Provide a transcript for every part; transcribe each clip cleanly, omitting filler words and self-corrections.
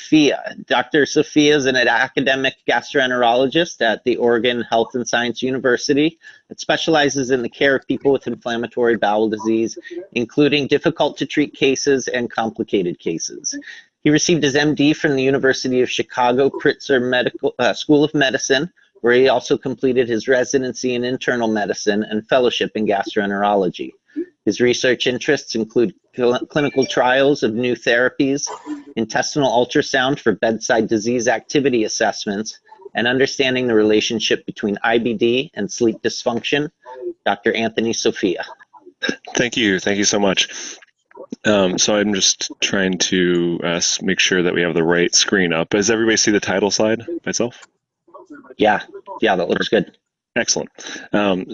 Sofia. Dr. Sofia is an academic gastroenterologist at the Oregon Health and Science University. It specializes in the care of people with inflammatory bowel disease, including difficult to treat cases and complicated cases. He received his MD from the University of Chicago Pritzker School of Medicine, where he also completed his residency in internal medicine and fellowship in gastroenterology. His research interests include clinical trials of new therapies, intestinal ultrasound for bedside disease activity assessments, and understanding the relationship between IBD and sleep dysfunction. Dr. Anthony Sofia. Thank you so much. So I'm just trying to make sure that we have the right screen up. Does everybody see the title slide myself? Yeah, that looks good. Excellent.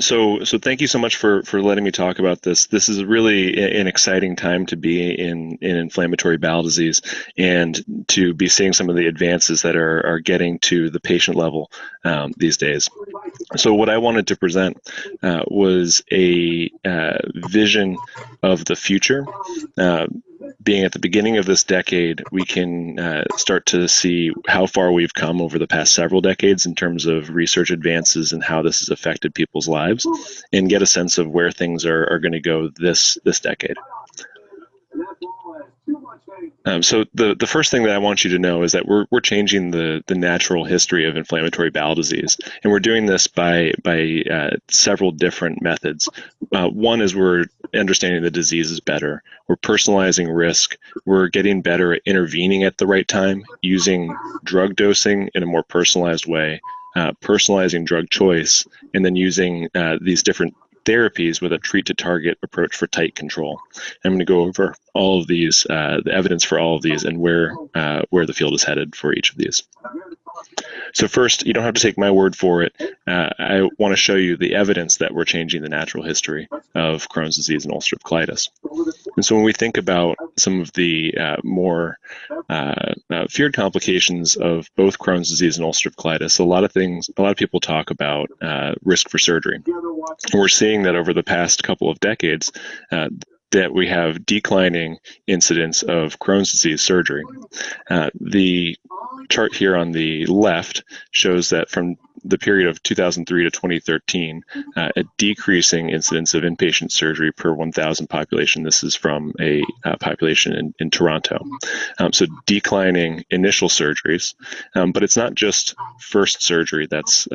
So thank you so much for letting me talk about this. This is really an exciting time to be in inflammatory bowel disease and to be seeing some of the advances that are getting to the patient level these days. So what I wanted to present was a vision of the future. Being at the beginning of this decade, we can start to see how far we've come over the past several decades in terms of research advances and how this has affected people's lives, and get a sense of where things are going to go this decade. So the first thing that I want you to know is that we're changing the natural history of inflammatory bowel disease, and we're doing this by several different methods. One is we're understanding the diseases better. We're personalizing risk. We're getting better at intervening at the right time, using drug dosing in a more personalized way, personalizing drug choice, and then using these different therapies with a treat-to-target approach for tight control. I'm going to go over all of these, the evidence for all of these, and where the field is headed for each of these. So first, you don't have to take my word for it. I want to show you the evidence that we're changing the natural history of Crohn's disease and ulcerative colitis. And so when we think about some of the more feared complications of both Crohn's disease and ulcerative colitis, a lot of people talk about risk for surgery. And we're seeing that over the past couple of decades, that we have declining incidence of Crohn's disease surgery. The chart here on the left shows that from the period of 2003 to 2013, a decreasing incidence of inpatient surgery per 1,000 population. This is from a population in Toronto. So declining initial surgeries, but it's not just first surgery that's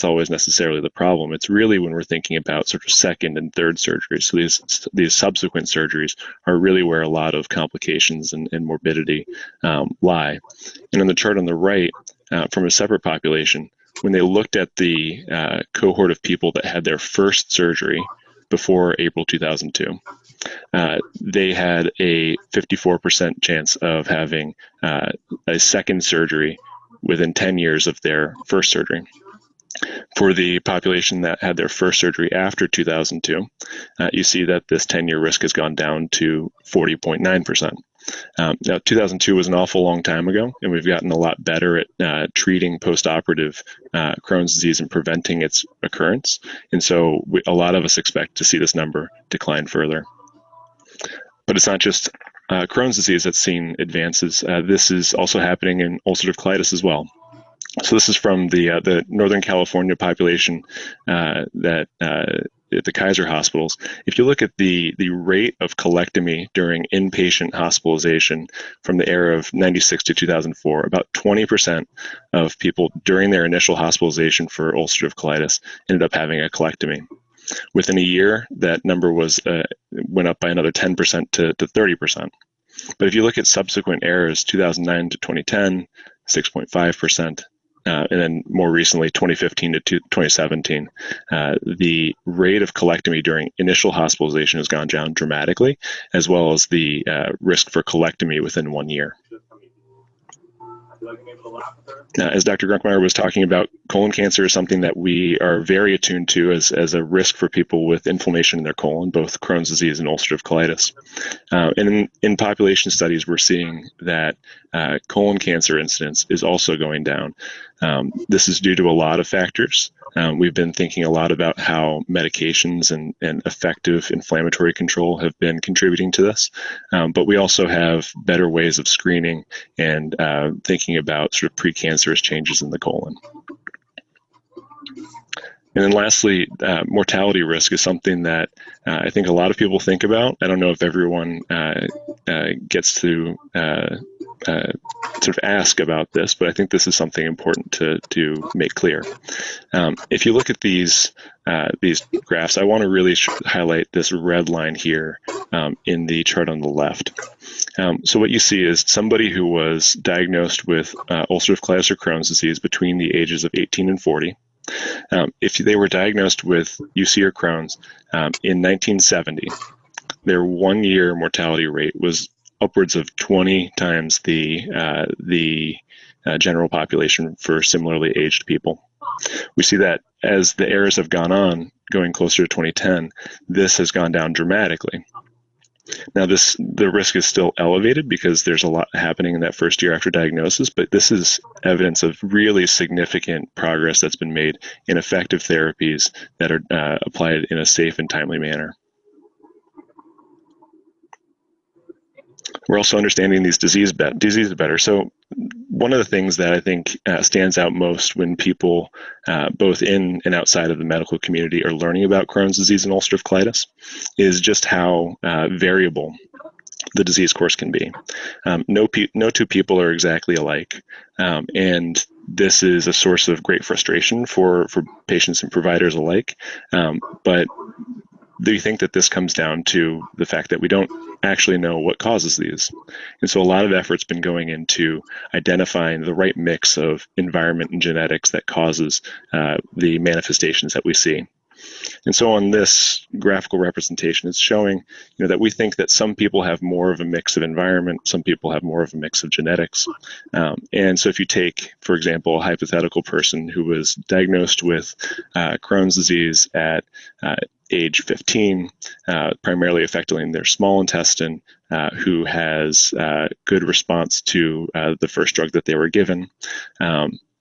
always necessarily the problem. It's really when we're thinking about sort of second and third surgeries. So these subsequent surgeries are really where a lot of complications and morbidity lie. And on the chart on the right, from a separate population, when they looked at the cohort of people that had their first surgery before April 2002, they had a 54% chance of having a second surgery within 10 years of their first surgery. For the population that had their first surgery after 2002, you see that this 10-year risk has gone down to 40.9%. Now, 2002 was an awful long time ago, and we've gotten a lot better at treating post-operative Crohn's disease and preventing its occurrence. And so a lot of us expect to see this number decline further. But it's not just Crohn's disease that's seen advances. This is also happening in ulcerative colitis as well. So this is from the Northern California population at the Kaiser hospitals. If you look at the rate of colectomy during inpatient hospitalization from the era of 96 to 2004, about 20% of people during their initial hospitalization for ulcerative colitis ended up having a colectomy. Within a year, that number went up by another 10% to 30%. But if you look at subsequent eras, 2009 to 2010, 6.5%. And then more recently, 2015 to 2017, the rate of colectomy during initial hospitalization has gone down dramatically, as well as the risk for colectomy within 1 year. As Dr. Grunkmeyer was talking about, colon cancer is something that we are very attuned to as a risk for people with inflammation in their colon, both Crohn's disease and ulcerative colitis. And in population studies, we're seeing that colon cancer incidence is also going down. This is due to a lot of factors. We've been thinking a lot about how medications and effective inflammatory control have been contributing to this, but we also have better ways of screening and thinking about sort of precancerous changes in the colon. And then lastly, mortality risk is something that I think a lot of people think about. I don't know if everyone gets to sort of ask about this, but I think this is something important to make clear. If you look at these graphs, I want to really highlight this red line here in the chart on the left. So what you see is somebody who was diagnosed with ulcerative colitis or Crohn's disease between the ages of 18 and 40. If they were diagnosed with UC or Crohn's in 1970, their 1-year mortality rate was upwards of 20 times the general population for similarly aged people. We see that as the eras have gone on, going closer to 2010, this has gone down dramatically. Now, the risk is still elevated because there's a lot happening in that first year after diagnosis, but this is evidence of really significant progress that's been made in effective therapies that are applied in a safe and timely manner. We're also understanding these diseases better. So one of the things that I think stands out most when people, both in and outside of the medical community, are learning about Crohn's disease and ulcerative colitis is just how variable the disease course can be. No two people are exactly alike. And this is a source of great frustration for patients and providers alike. But do you think that this comes down to the fact that we don't actually know what causes these? And so a lot of effort's been going into identifying the right mix of environment and genetics that causes the manifestations that we see. And so on this graphical representation, it's showing that we think that some people have more of a mix of environment, some people have more of a mix of genetics. And so if you take, for example, a hypothetical person who was diagnosed with Crohn's disease at age 15, primarily affecting their small intestine, who has good response to the first drug that they were given.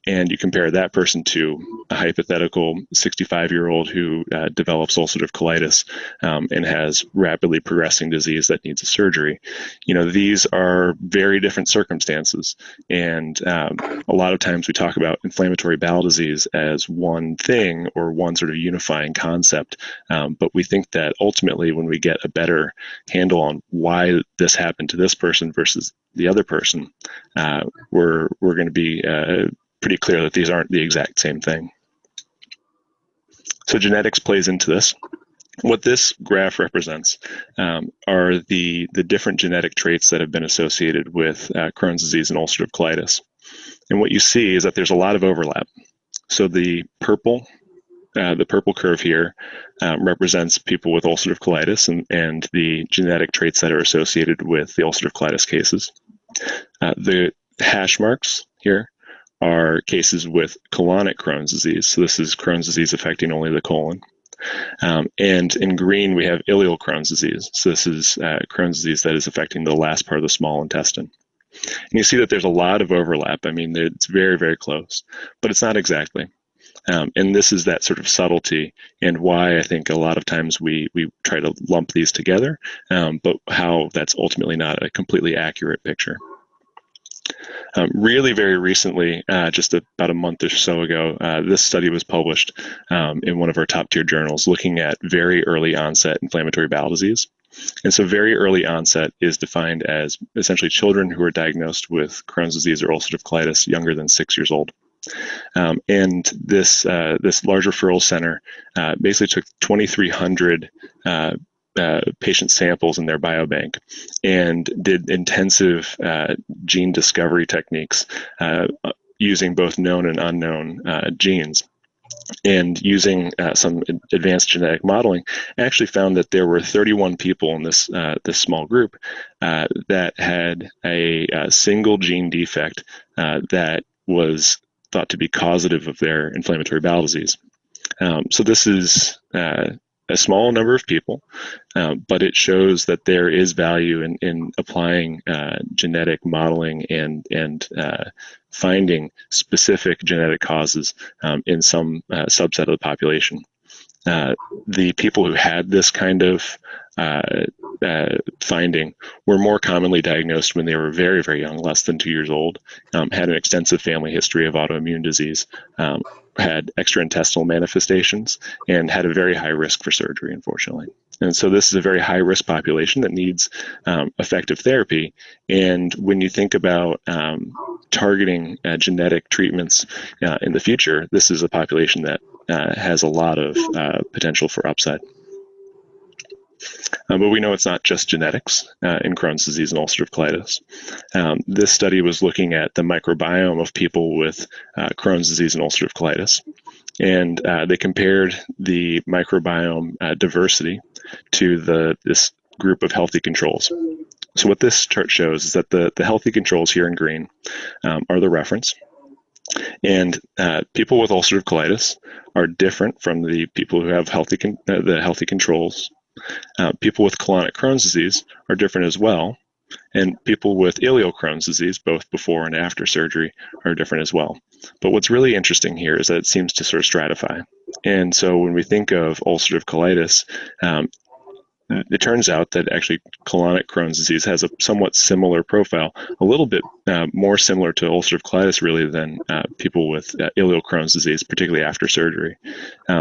And you compare that person to a hypothetical 65-year-old who develops ulcerative colitis and has rapidly progressing disease that needs a surgery. These are very different circumstances. And a lot of times we talk about inflammatory bowel disease as one thing or one sort of unifying concept. But we think that ultimately when we get a better handle on why this happened to this person versus the other person, we're going to be pretty clear that these aren't the exact same thing. So genetics plays into this. What this graph represents are the different genetic traits that have been associated with Crohn's disease and ulcerative colitis. And what you see is that there's a lot of overlap. So the purple curve here represents people with ulcerative colitis and the genetic traits that are associated with the ulcerative colitis cases. The hash marks here are cases with colonic Crohn's disease. So this is Crohn's disease affecting only the colon. And in green, we have ileal Crohn's disease. So this is Crohn's disease that is affecting the last part of the small intestine. And you see that there's a lot of overlap. I mean, it's very, very close, but it's not exactly. And this is that sort of subtlety and why I think a lot of times we try to lump these together, but how that's ultimately not a completely accurate picture. Really very recently, just about a month or so ago, this study was published in one of our top tier journals looking at very early onset inflammatory bowel disease. And so very early onset is defined as essentially children who are diagnosed with Crohn's disease or ulcerative colitis younger than 6 years old. And this large referral center basically took 2,300 patient samples in their biobank and did intensive gene discovery techniques using both known and unknown genes. And using some advanced genetic modeling, actually found that there were 31 people in this small group that had a single gene defect that was thought to be causative of their inflammatory bowel disease. So this is a small number of people, but it shows that there is value in applying genetic modeling and finding specific genetic causes in some subset of the population. The people who had this kind of finding were more commonly diagnosed when they were very, very young, less than 2 years old, had an extensive family history of autoimmune disease, had extraintestinal manifestations, and had a very high risk for surgery, unfortunately. And so this is a very high risk population that needs effective therapy. And when you think about targeting genetic treatments in the future, this is a population that has a lot of potential for upside. But we know it's not just genetics in Crohn's disease and ulcerative colitis. This study was looking at the microbiome of people with Crohn's disease and ulcerative colitis. And they compared the microbiome diversity to this group of healthy controls. So what this chart shows is that the healthy controls here in green are the reference. And people with ulcerative colitis are different from the people who have the healthy controls. People with colonic Crohn's disease are different as well. And people with ileal Crohn's disease, both before and after surgery, are different as well. But what's really interesting here is that it seems to sort of stratify. And so when we think of ulcerative colitis, it turns out that actually colonic Crohn's disease has a somewhat similar profile, a little bit more similar to ulcerative colitis really than people with ileal Crohn's disease, particularly after surgery.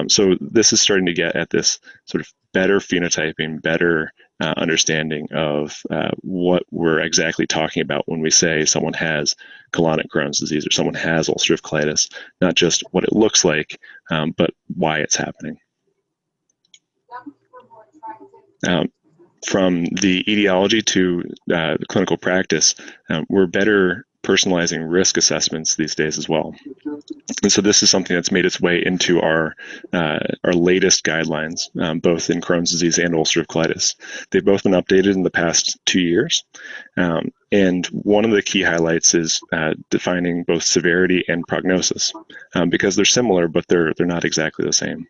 So this is starting to get at this sort of better phenotyping, better understanding of what we're exactly talking about when we say someone has colonic Crohn's disease or someone has ulcerative colitis, not just what it looks like, but why it's happening. From the etiology to clinical practice, we're better personalizing risk assessments these days as well. And so this is something that's made its way into our latest guidelines, both in Crohn's disease and ulcerative colitis. They've both been updated in the past 2 years. And one of the key highlights is defining both severity and prognosis, because they're similar, but they're not exactly the same.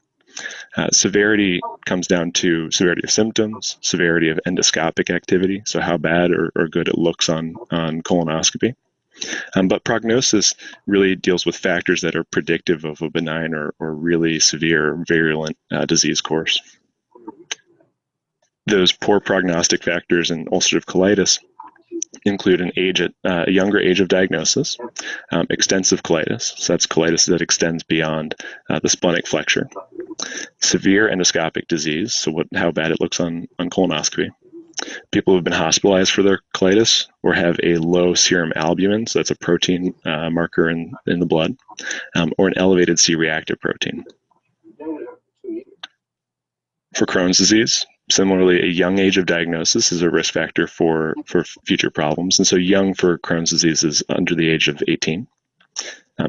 Severity comes down to severity of symptoms, severity of endoscopic activity, so how bad or good it looks on colonoscopy. But prognosis really deals with factors that are predictive of a benign or really severe virulent disease course. Those poor prognostic factors in ulcerative colitis include a younger age of diagnosis, extensive colitis, so that's colitis that extends beyond the splenic flexure, severe endoscopic disease, so how bad it looks on colonoscopy, people who have been hospitalized for their colitis or have a low serum albumin, so that's a protein marker in the blood, or an elevated C-reactive protein. For Crohn's disease, similarly, a young age of diagnosis is a risk factor for future problems. And so young for Crohn's disease is under the age of 18.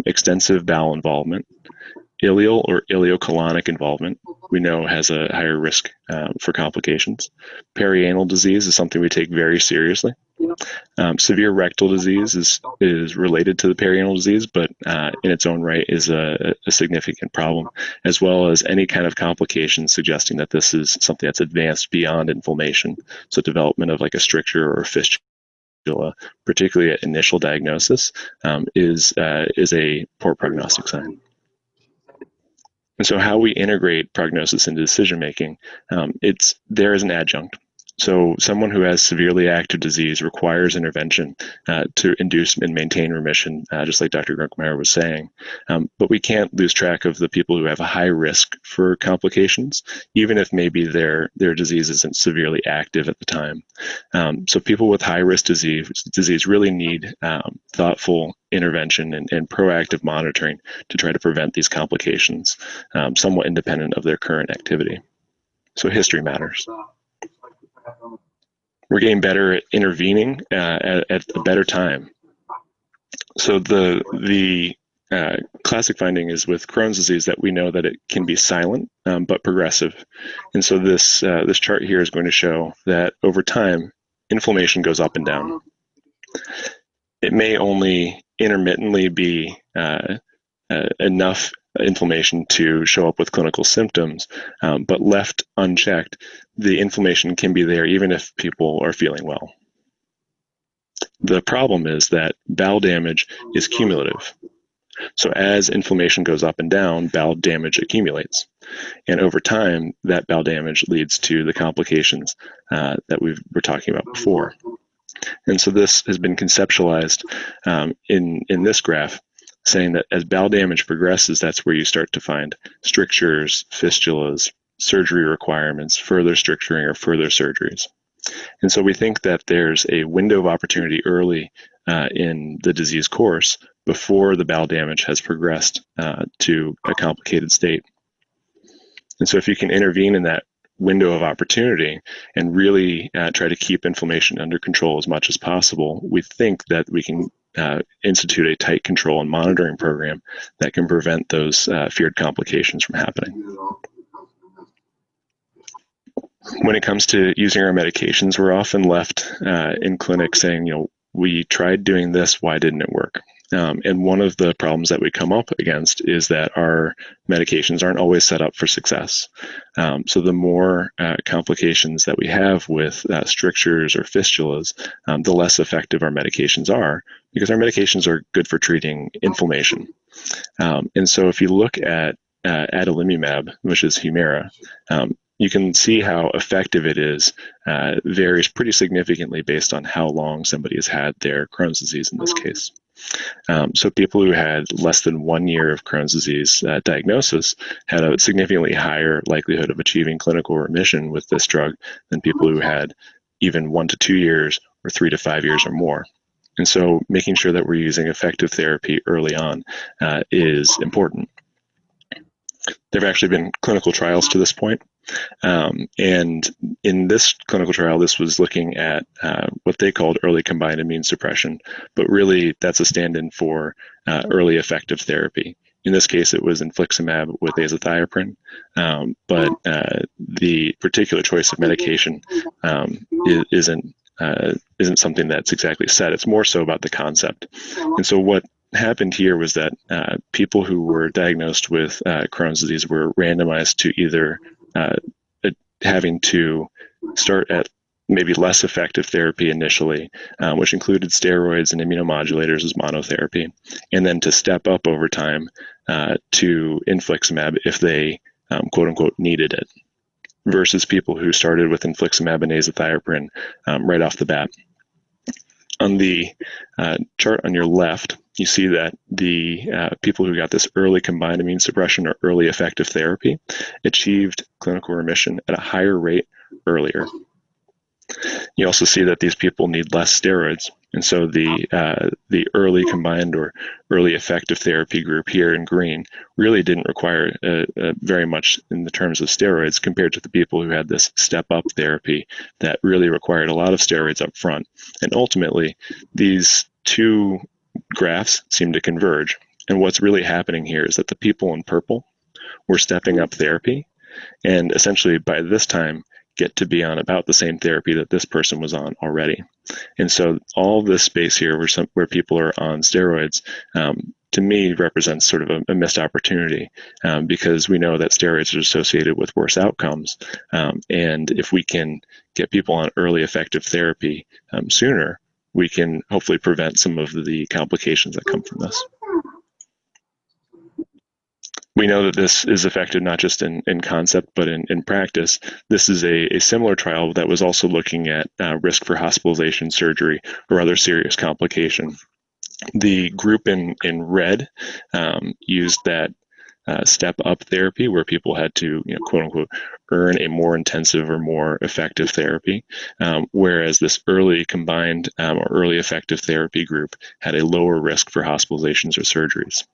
Extensive bowel involvement. Ileal or ileocolonic involvement, we know has a higher risk for complications. Perianal disease is something we take very seriously. Severe rectal disease is related to the perianal disease, but in its own right is a significant problem, as well as any kind of complications suggesting that this is something that's advanced beyond inflammation. So development of like a stricture or a fistula, particularly at initial diagnosis, is a poor prognostic sign. And so how we integrate prognosis into decision-making, it's there as an adjunct. So someone who has severely active disease requires intervention to induce and maintain remission, just like Dr. Grunkmeyer was saying. But we can't lose track of the people who have a high risk for complications, even if maybe their disease isn't severely active at the time. So people with high-risk disease really need thoughtful intervention and proactive monitoring to try to prevent these complications, somewhat independent of their current activity. So history matters. We're getting better at intervening at a better time. So the classic finding is with Crohn's disease that we know that it can be silent but progressive. And so this chart here is going to show that over time, inflammation goes up and down. It may only intermittently be enough inflammation to show up with clinical symptoms, but left unchecked, the inflammation can be there even if people are feeling well. The problem is that bowel damage is cumulative. So as inflammation goes up and down, bowel damage accumulates. And over time, that bowel damage leads to the complications that we were talking about before. And so this has been conceptualized in this graph, saying that as bowel damage progresses, that's where you start to find strictures, fistulas, surgery requirements, further stricturing, or further surgeries. And so we think that there's a window of opportunity early in the disease course before the bowel damage has progressed to a complicated state. And so if you can intervene in that window of opportunity and really try to keep inflammation under control as much as possible, we think that we can institute a tight control and monitoring program that can prevent those feared complications from happening. When it comes to using our medications, we're often left in clinic saying, we tried doing this, why didn't it work? And one of the problems that we come up against is that our medications aren't always set up for success. So the more complications that we have with strictures or fistulas, the less effective our medications are, because our medications are good for treating inflammation. And so if you look at adalimumab, which is Humira, you can see how effective it is, varies pretty significantly based on how long somebody has had their Crohn's disease in this case. So people who had less than 1 year of Crohn's disease diagnosis had a significantly higher likelihood of achieving clinical remission with this drug than people who had even 1 to 2 years or 3 to 5 years or more. And so making sure that we're using effective therapy early on is important. There have actually been clinical trials to this point. And in this clinical trial, this was looking at what they called early combined immune suppression, but really that's a stand-in for early effective therapy. In this case, it was infliximab with azathioprine, but the particular choice of medication isn't something that's exactly set. It's more so about the concept. And so what happened here was that people who were diagnosed with Crohn's disease were randomized to either having to start at maybe less effective therapy initially, which included steroids and immunomodulators as monotherapy, and then to step up over time to infliximab if they quote unquote needed it, versus people who started with infliximab and azathioprine right off the bat. On the chart on your left, you see that the people who got this early combined immune suppression or early effective therapy achieved clinical remission at a higher rate earlier. You also see that these people need less steroids. And so the early combined or early effective therapy group here in green really didn't require very much in the terms of steroids compared to the people who had this step-up therapy that really required a lot of steroids up front. And ultimately, these two graphs seem to converge. And what's really happening here is that the people in purple were stepping up therapy, and essentially by this time get to be on about the same therapy that this person was on already. And so all this space here where people are on steroids, to me represents sort of a missed opportunity, because we know that steroids are associated with worse outcomes. And if we can get people on early effective therapy sooner, we can hopefully prevent some of the complications that come from this. We know that this is effective not just in concept, but in practice. This is a similar trial that was also looking at risk for hospitalization, surgery, or other serious complication. The group in red used that step-up therapy where people had to, quote-unquote, earn a more intensive or more effective therapy, whereas this early combined or early effective therapy group had a lower risk for hospitalizations or surgeries.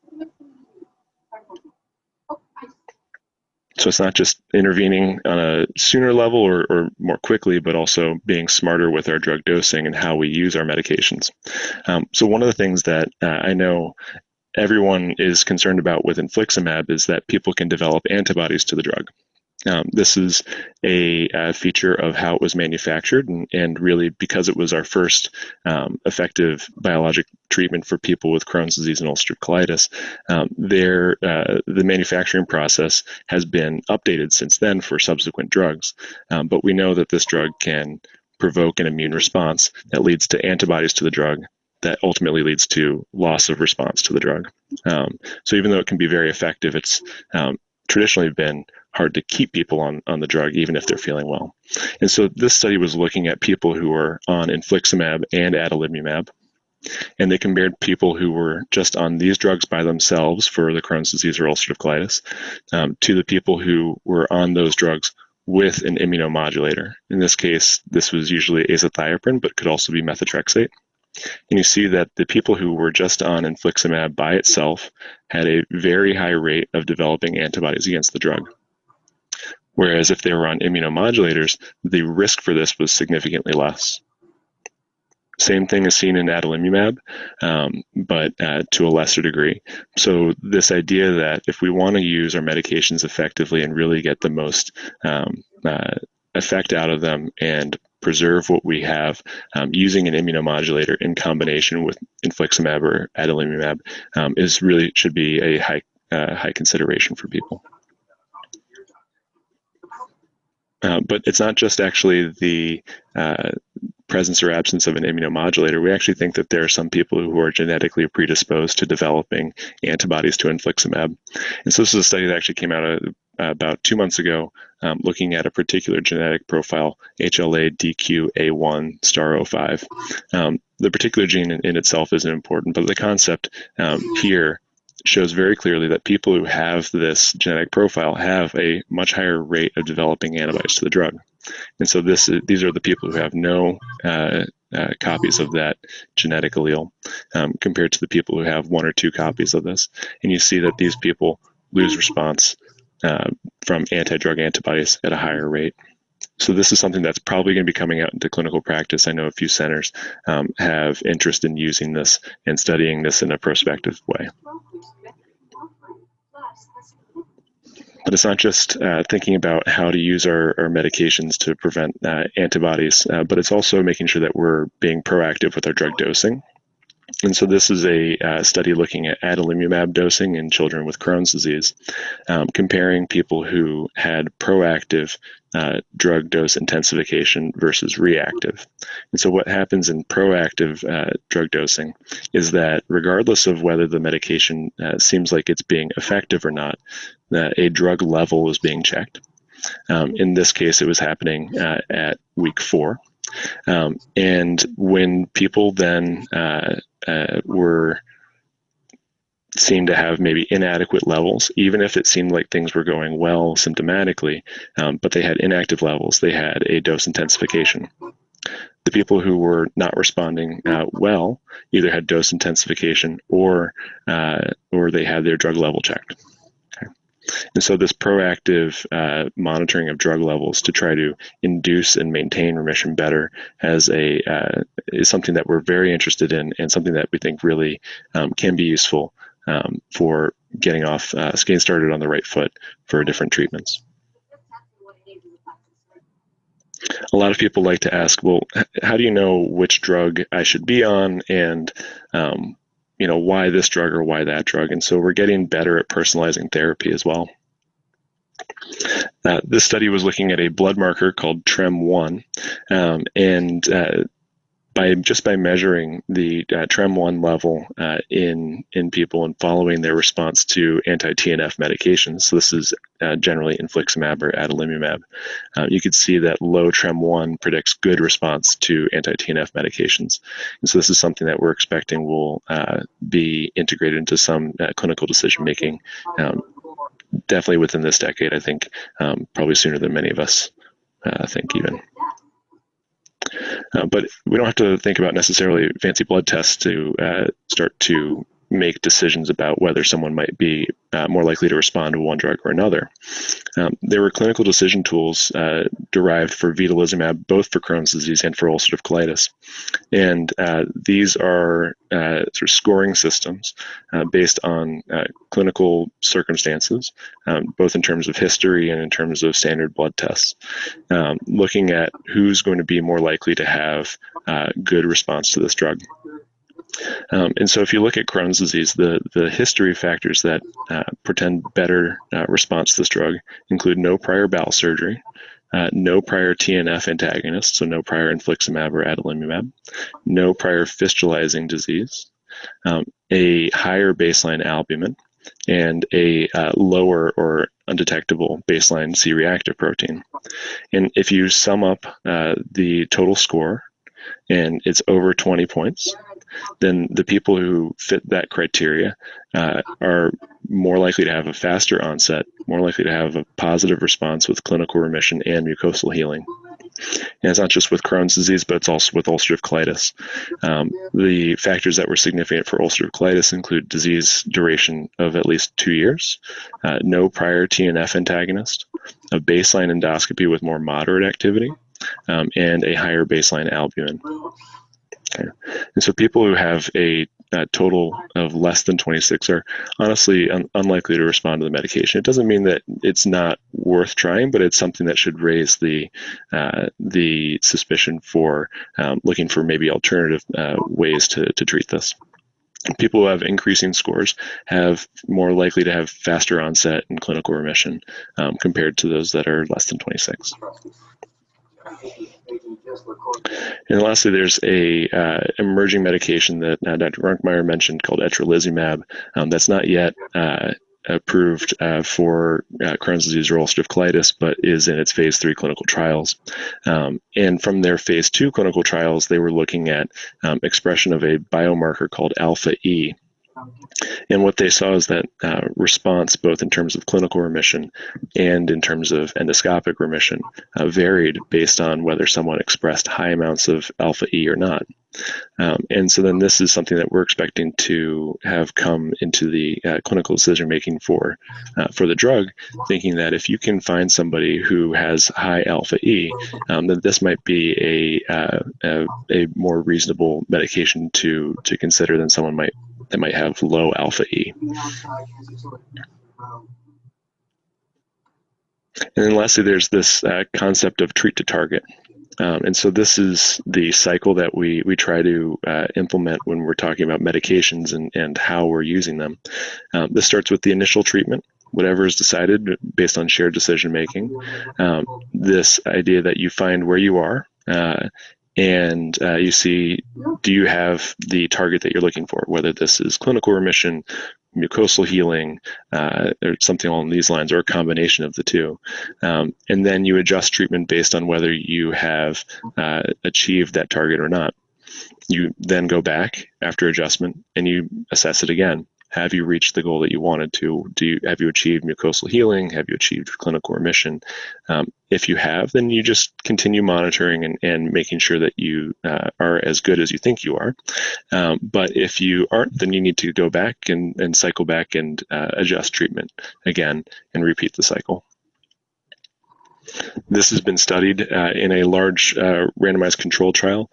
So it's not just intervening on a sooner level or more quickly, but also being smarter with our drug dosing and how we use our medications. So one of the things that I know everyone is concerned about with infliximab is that people can develop antibodies to the drug. This is a feature of how it was manufactured, and really because it was our first effective biologic treatment for people with Crohn's disease and ulcerative colitis. The manufacturing process has been updated since then for subsequent drugs, but we know that this drug can provoke an immune response that leads to antibodies to the drug that ultimately leads to loss of response to the drug. So even though it can be very effective, it's traditionally been hard to keep people on the drug even if they're feeling well. And so this study was looking at people who were on infliximab and adalimumab, and they compared people who were just on these drugs by themselves for the Crohn's disease or ulcerative colitis to the people who were on those drugs with an immunomodulator. In this case, this was usually azathioprine, but could also be methotrexate. And you see that the people who were just on infliximab by itself had a very high rate of developing antibodies against the drug. Whereas if they were on immunomodulators, the risk for this was significantly less. Same thing is seen in adalimumab, but to a lesser degree. So this idea that if we want to use our medications effectively and really get the most effect out of them and preserve what we have, using an immunomodulator in combination with infliximab or adalimumab should be a high consideration for people. But it's not just actually the presence or absence of an immunomodulator. We actually think that there are some people who are genetically predisposed to developing antibodies to infliximab. And so this is a study that actually came out about 2 months ago, looking at a particular genetic profile, HLA-DQ-A1*05. The particular gene in itself isn't important, but the concept here shows very clearly that people who have this genetic profile have a much higher rate of developing antibodies to the drug. And so these are the people who have no copies of that genetic allele compared to the people who have 1 or 2 copies of this. And you see that these people lose response from anti-drug antibodies at a higher rate. So this is something that's probably going to be coming out into clinical practice. I know a few centers have interest in using this and studying this in a prospective way. But it's not just thinking about how to use our medications to prevent antibodies, but it's also making sure that we're being proactive with our drug dosing. And so this is a study looking at adalimumab dosing in children with Crohn's disease, comparing people who had proactive drug dose intensification versus reactive. And so what happens in proactive drug dosing is that regardless of whether the medication seems like it's being effective or not, a drug level is being checked. In this case, it was happening at week 4. And when people then seemed to have maybe inadequate levels, even if it seemed like things were going well symptomatically, but they had inactive levels, they had a dose intensification. The people who were not responding well either had dose intensification or they had their drug level checked. And so this proactive monitoring of drug levels to try to induce and maintain remission better is something that we're very interested in, and something that we think really can be useful for getting started on the right foot for different treatments. A lot of people like to ask, well, how do you know which drug I should be on, and why this drug or why that drug? And so we're getting better at personalizing therapy as well. This study was looking at a blood marker called TREM1, and by measuring the TREM1 level in people and following their response to anti-TNF medications, so this is generally infliximab or adalimumab, you could see that low TREM1 predicts good response to anti-TNF medications. And so this is something that we're expecting will be integrated into some clinical decision making, definitely within this decade, I think, probably sooner than many of us think even. But we don't have to think about necessarily fancy blood tests to start to make decisions about whether someone might be more likely to respond to one drug or another. There were clinical decision tools derived for vedolizumab, both for Crohn's disease and for ulcerative colitis. And these are sort of scoring systems based on clinical circumstances, both in terms of history and in terms of standard blood tests, looking at who's going to be more likely to have good response to this drug. And so if you look at Crohn's disease, the history factors that portend better response to this drug include no prior bowel surgery, no prior TNF antagonist, so no prior infliximab or adalimumab, no prior fistulizing disease, a higher baseline albumin, and a lower or undetectable baseline C-reactive protein. And if you sum up the total score and it's over 20 points, then the people who fit that criteria are more likely to have a faster onset, more likely to have a positive response with clinical remission and mucosal healing. And it's not just with Crohn's disease, but it's also with ulcerative colitis. The factors that were significant for ulcerative colitis include disease duration of at least 2 years, no prior TNF antagonist, a baseline endoscopy with more moderate activity, and a higher baseline albumin. Okay. And so people who have a total of less than 26 are honestly unlikely to respond to the medication. It doesn't mean that it's not worth trying, but it's something that should raise the suspicion for looking for maybe alternative ways to treat this. People who have increasing scores have more likely to have faster onset and clinical remission compared to those that are less than 26. And lastly, there's a emerging medication that Dr. Runkmeyer mentioned called etrolizumab that's not yet approved for Crohn's disease or ulcerative colitis, but is in its phase 3 clinical trials. And from their phase 2 clinical trials, they were looking at expression of a biomarker called alpha E. And what they saw is that response, both in terms of clinical remission and in terms of endoscopic remission, varied based on whether someone expressed high amounts of alpha E or not. And so then this is something that we're expecting to have come into the clinical decision making for the drug, thinking that if you can find somebody who has high alpha E, then this might be a more reasonable medication to consider than someone that might have low alpha E. And then lastly, there's this concept of treat to target. And so this is the cycle that we try to implement when we're talking about medications and how we're using them. This starts with the initial treatment, whatever is decided based on shared decision making. This idea that you find where you are and you see, do you have the target that you're looking for, whether this is clinical remission, mucosal healing, or something along these lines, or a combination of the two. And then you adjust treatment based on whether you have achieved that target or not. You then go back after adjustment and you assess it again. Have you reached the goal that you wanted to? Have you achieved mucosal healing? Have you achieved clinical remission? If you have, then you just continue monitoring and making sure that you are as good as you think you are. But if you aren't, then you need to go back and cycle back and adjust treatment again and repeat the cycle. This has been studied in a large randomized controlled trial.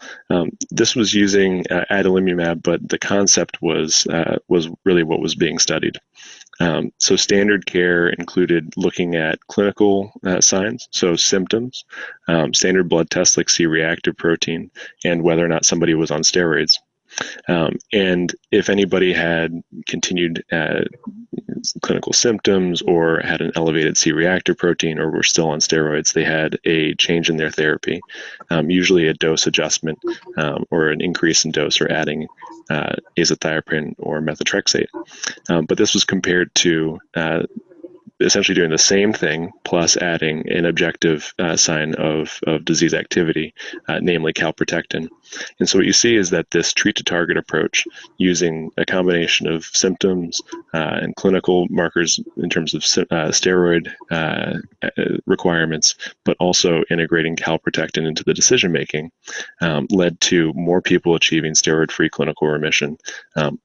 This was using adalimumab, but the concept was really what was being studied. So standard care included looking at clinical signs, so symptoms, standard blood tests like C-reactive protein, and whether or not somebody was on steroids. And if anybody had continued clinical symptoms or had an elevated C-reactive protein or were still on steroids, they had a change in their therapy, usually a dose adjustment or an increase in dose or adding azathioprine or methotrexate. But this was compared to essentially doing the same thing plus adding an objective sign of disease activity, namely calprotectin. And so what you see is that this treat-to-target approach, using a combination of symptoms and clinical markers in terms of steroid requirements, but also integrating calprotectin into the decision-making, led to more people achieving steroid-free clinical remission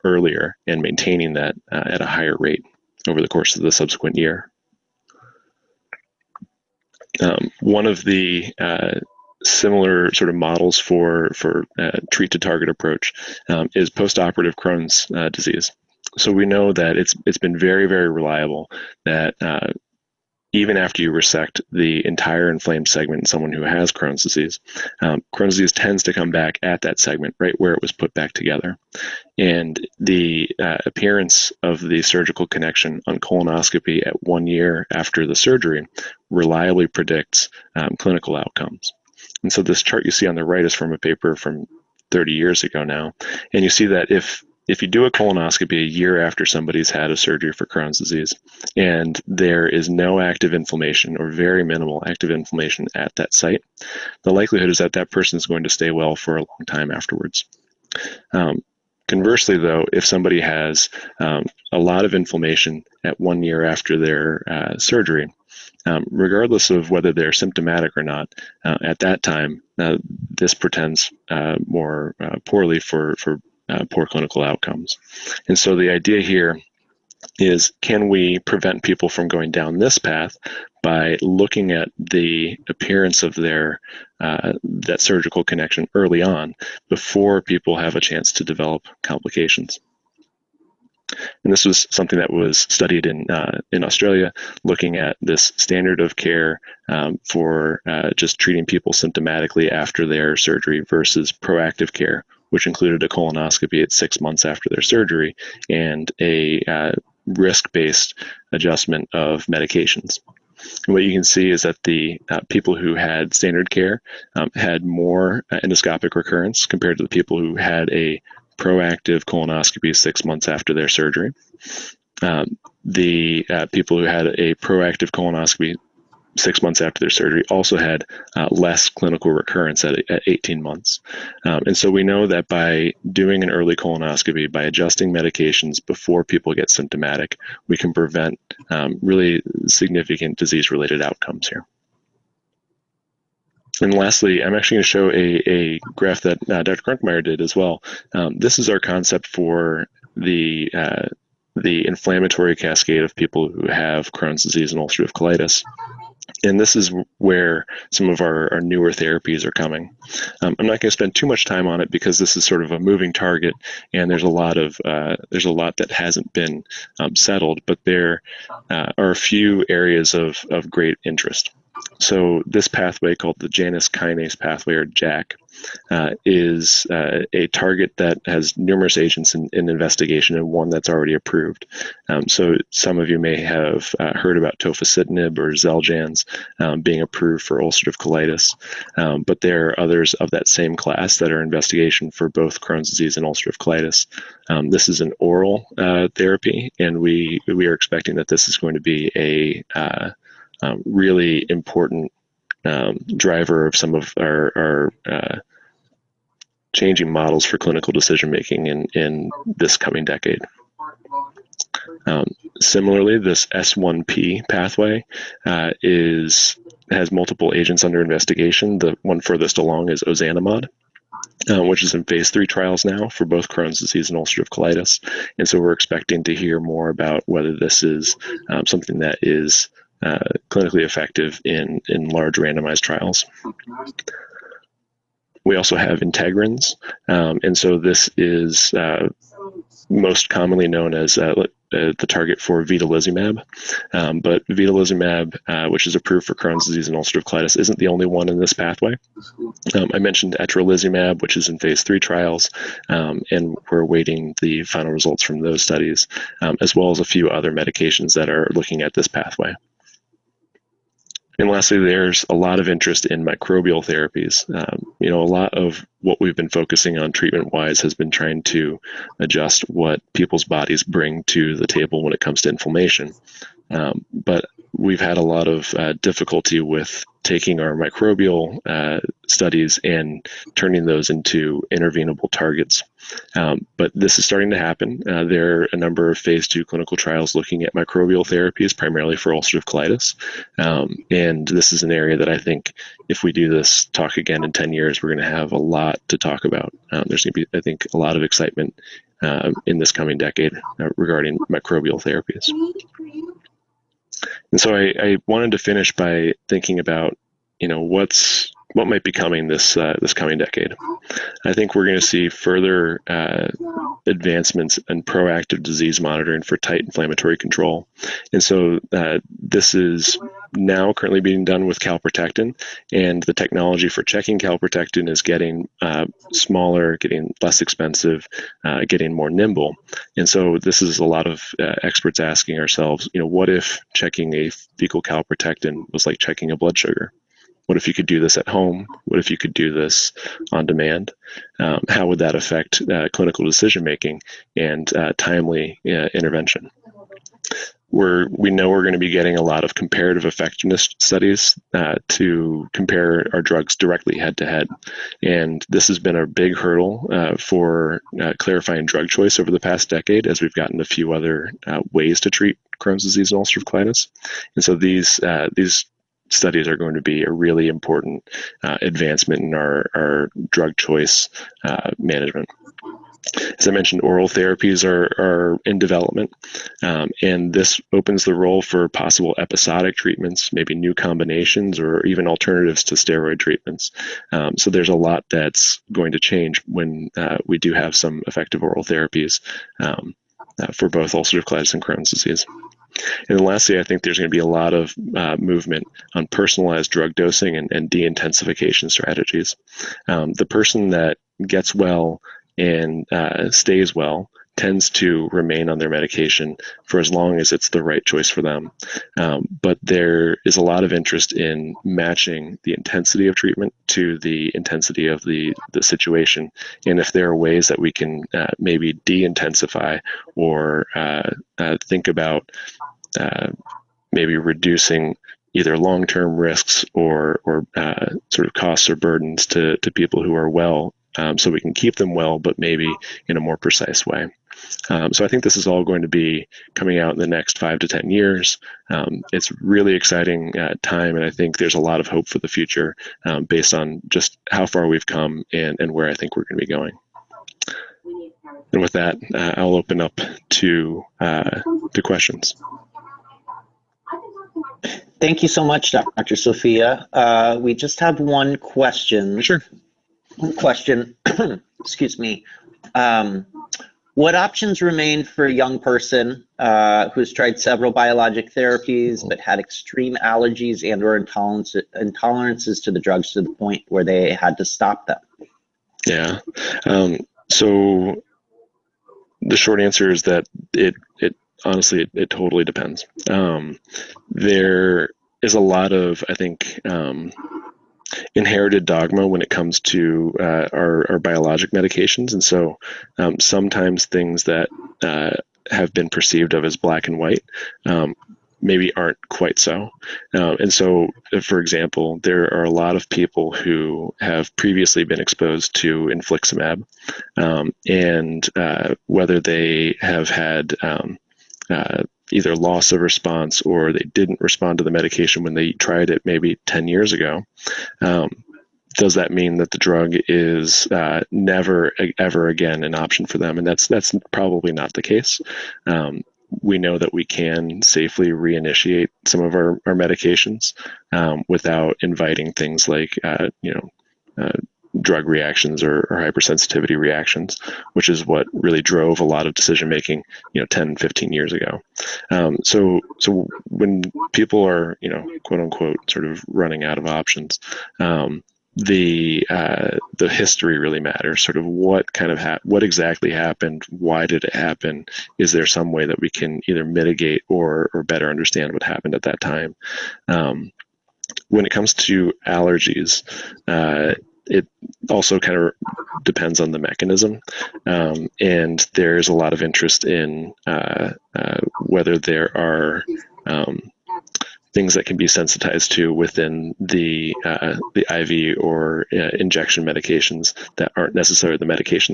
earlier and maintaining that at a higher rate over the course of the subsequent year. One of the similar sort of models for treat-to-target approach is post-operative Crohn's disease. So we know that it's been very, very reliable that even after you resect the entire inflamed segment in someone who has Crohn's disease tends to come back at that segment, right where it was put back together. And the appearance of the surgical connection on colonoscopy at 1 year after the surgery reliably predicts clinical outcomes. And so this chart you see on the right is from a paper from 30 years ago now. And you see that if you do a colonoscopy a year after somebody's had a surgery for Crohn's disease and there is no active inflammation or very minimal active inflammation at that site, the likelihood is that that person is going to stay well for a long time afterwards. Conversely, though, if somebody has a lot of inflammation at 1 year after their surgery, regardless of whether they're symptomatic or not, at that time, this portends more poorly for poor clinical outcomes. And so the idea here is, can we prevent people from going down this path by looking at the appearance of their that surgical connection early on before people have a chance to develop complications? And this was something that was studied in Australia, looking at this standard of care for just treating people symptomatically after their surgery versus proactive care, which included a colonoscopy at 6 months after their surgery and a risk-based adjustment of medications. And what you can see is that the people who had standard care had more endoscopic recurrence compared to the people who had a proactive colonoscopy 6 months after their surgery. The people who had a proactive colonoscopy 6 months after their surgery also had less clinical recurrence at 18 months. And so we know that by doing an early colonoscopy, by adjusting medications before people get symptomatic, we can prevent really significant disease-related outcomes here. And lastly, I'm actually going to show a graph that Dr. Grunkmeyer did as well. This is our concept for the inflammatory cascade of people who have Crohn's disease and ulcerative colitis. And this is where some of our newer therapies are coming. I'm not going to spend too much time on it because this is sort of a moving target, and there's a lot that hasn't been settled. But there are a few areas of great interest. So this pathway, called the Janus kinase pathway, or JAK, is a target that has numerous agents in investigation and one that's already approved. So some of you may have heard about tofacitinib or Xeljanz being approved for ulcerative colitis, but there are others of that same class that are in investigation for both Crohn's disease and ulcerative colitis. This is an oral therapy, and we are expecting that this is going to be a really important driver of some of our changing models for clinical decision making in this coming decade. Similarly, this S1P pathway has multiple agents under investigation. The one furthest along is ozanimod, which is in phase 3 trials now for both Crohn's disease and ulcerative colitis. And so we're expecting to hear more about whether this is something that is clinically effective in large randomized trials. We also have integrins, and so this is most commonly known as the target for vedolizumab, but vedolizumab, which is approved for Crohn's disease and ulcerative colitis, isn't the only one in this pathway. I mentioned etrolizumab, which is in phase 3 trials, and we're awaiting the final results from those studies, as well as a few other medications that are looking at this pathway. And lastly, there's a lot of interest in microbial therapies. A lot of what we've been focusing on treatment-wise has been trying to adjust what people's bodies bring to the table when it comes to inflammation. But we've had a lot of difficulty with taking our microbial studies and turning those into intervenable targets. But this is starting to happen. There are a number of phase 2 clinical trials looking at microbial therapies, primarily for ulcerative colitis. And this is an area that I think if we do this talk again in 10 years, we're going to have a lot to talk about. There's going to be, I think, a lot of excitement in this coming decade regarding microbial therapies. And so I wanted to finish by thinking about, what might be coming this coming decade. I think we're going to see further advancements in proactive disease monitoring for tight inflammatory control. And so this is now currently being done with calprotectin, and the technology for checking calprotectin is getting smaller, getting less expensive, getting more nimble. And so this is a lot of experts asking ourselves, what if checking a fecal calprotectin was like checking a blood sugar? What if you could do this at home? What if you could do this on demand? How would that affect clinical decision making and timely intervention? We know we're going to be getting a lot of comparative effectiveness studies to compare our drugs directly head to head. And this has been a big hurdle for clarifying drug choice over the past decade, as we've gotten a few other ways to treat Crohn's disease and ulcerative colitis. And so these studies are going to be a really important advancement in our drug choice management. As I mentioned, oral therapies are in development, and this opens the role for possible episodic treatments, maybe new combinations, or even alternatives to steroid treatments. So there's a lot that's going to change when we do have some effective oral therapies for both ulcerative colitis and Crohn's disease. And then lastly, I think there's going to be a lot of movement on personalized drug dosing and de-intensification strategies. The person that gets well and stays well tends to remain on their medication for as long as it's the right choice for them. But there is a lot of interest in matching the intensity of treatment to the intensity of the situation. And if there are ways that we can maybe de-intensify or think about maybe reducing either long-term risks or sort of costs or burdens to people who are well, so we can keep them well, but maybe in a more precise way. So I think this is all going to be coming out in the next 5 to 10 years. It's really exciting time, and I think there's a lot of hope for the future based on just how far we've come and where I think we're going to be going. And with that, I'll open up to questions. Thank you so much, Dr. Sofia. We just have one question. Sure. One question, excuse me. What options remain for a young person who's tried several biologic therapies but had extreme allergies and or intolerances to the drugs to the point where they had to stop them? Yeah. So the short answer is that it honestly, it totally depends. There is a lot of, I think, inherited dogma when it comes to our biologic medications. And so sometimes things that have been perceived of as black and white maybe aren't quite so. And so, for example, there are a lot of people who have previously been exposed to infliximab, and whether they have had either loss of response or they didn't respond to the medication when they tried it maybe 10 years ago, does that mean that the drug is never ever again an option for them? And that's probably not the case. We know that we can safely reinitiate some of our medications without inviting things like drug reactions or hypersensitivity reactions, which is what really drove a lot of decision making 10, 15 years ago. So when people are quote unquote sort of running out of options, the history really matters. Sort of what exactly happened, why did it happen, is there some way that we can either mitigate or better understand what happened at that time? When it comes to allergies, it also kind of depends on the mechanism, and there's a lot of interest in whether there are things that can be sensitized to within the IV or injection medications that aren't necessarily the medication